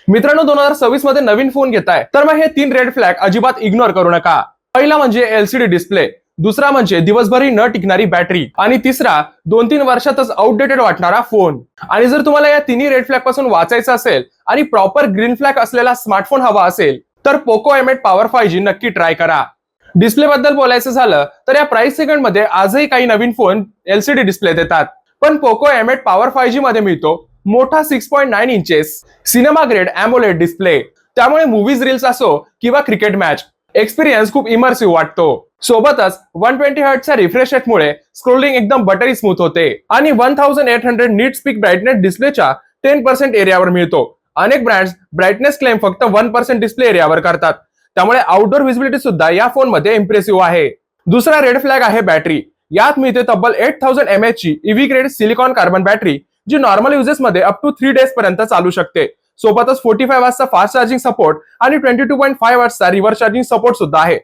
मित्रांनो, 2026 मध्ये नवीन फोन घेताय तर मग हे 3 रेड फ्लॅग अजिबात इग्नोर करू नका. पहिला म्हणजे एलसीडी डिस्प्ले, दुसरा म्हणजे दिवसभरही न टिकणारी बॅटरी आणि तिसरा 2-3 वर्षातच आउटडेटेड वाटणारा फोन. आणि जर तुम्हाला या तिन्ही रेड फ्लॅग पासून वाचायचं असेल आणि प्रॉपर ग्रीन फ्लॅग असलेला स्मार्टफोन हवा असेल तर पोको M8 पॉवर 5G नक्की ट्राय करा. डिस्प्ले बद्दल बोलायचं झालं तर या प्राइस सेगमेंट मध्ये आजही काही नवीन फोन एलसीडी डिस्प्ले देतात, पण पोको M8 पॉवर 5G मध्ये मिळतो मोठा 6.9 inches cinema grade AMOLED display. त्यामुळे मूवीज, रील्स असो किंवा क्रिकेट मॅच, एक्सपिरियन्स खूप इमर्सिव्ह वाटतो. सोबतच 120 हर्ट्झच्या रिफ्रेश रेटमुळे स्क्रोलिंग एकदम बटरी स्मूथ होते आणि 1800 नीट पीक ब्राईटनेस डिस्प्लेच्या 10% एरियावर मिळतो. अनेक ब्रँड्स ब्राईटनेस क्लेम फक्त 1% डिस्प्ले एरियावर करतात, त्यामुळे आउटडोर व्हिजिबिलिटी सुद्धा या फोन मध्ये इम्प्रेसिव्ह आहे. दुसरा रेड फ्लॅग आहे बॅटरी. यात मिळते तब्बल 8000 mAh ची EV grade silicon carbon battery, जी नॉर्मल युजेस मध्ये अप टू 3 डेज पर्यंत चालू शकते. सोबतच 45 वॉट्सचा फास्ट चार्जिंग सपोर्ट आणि 22.5 वॉट्सचा रिव्हर्स चार्जिंग सपोर्ट सुद्धा आहे.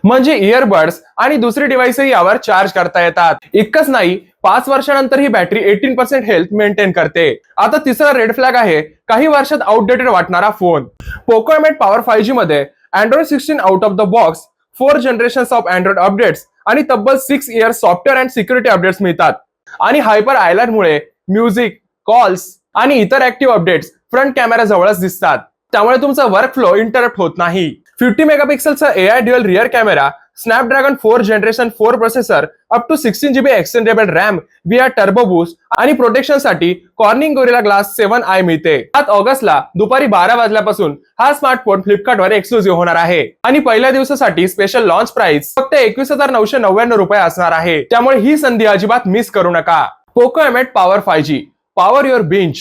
म्हणजे इयरबड्स आणि दुसरे डिव्हाइसही यावर चार्ज करता येतात. इतकंच नाही, 5 वर्षानंतर ही बॅटरी 18% हेल्थ मेंटेन करते. आता तिसरा रेड फ्लॅग आहे काही वर्षात आउटडेटेड वाटणारा phone. Poco M8 power 5G मध्ये Android 16 out of the box, 4 generations of Android updates आणि तब्बल 6 years software and security updates मिळतात. आणि हायपर आयलँड मुळे म्युझिक, कॉल्स आणि इतर ऍक्टिव्ह अपडेट्स फ्रंट कॅमेरा जवळच दिसतात, त्यामुळे तुमचा वर्क फ्लो इंटरप्ट होत नाही. 50 मेगापिक्सलचा AI dual rear camera, Snapdragon 4 generation 4 processor, up to 16 GB extendable RAM via turbo boost आणि प्रोटेक्शनसाठी कॉर्निंग गोरिल्ला ग्लास 7i मिळते. 7 ऑगस्टला दुपारी 12 वाजल्यापासून हा स्मार्टफोन फ्लिपकार्टवर एक्सक्लुझिव्ह होणार आहे आणि पहिल्या दिवसासाठी स्पेशल लॉन्च प्राइस फक्त 21,999 रुपये असणार आहे. त्यामुळे ही संधी अजिबात मिस करू नका. Poco M8 power 5G, power your बिंच.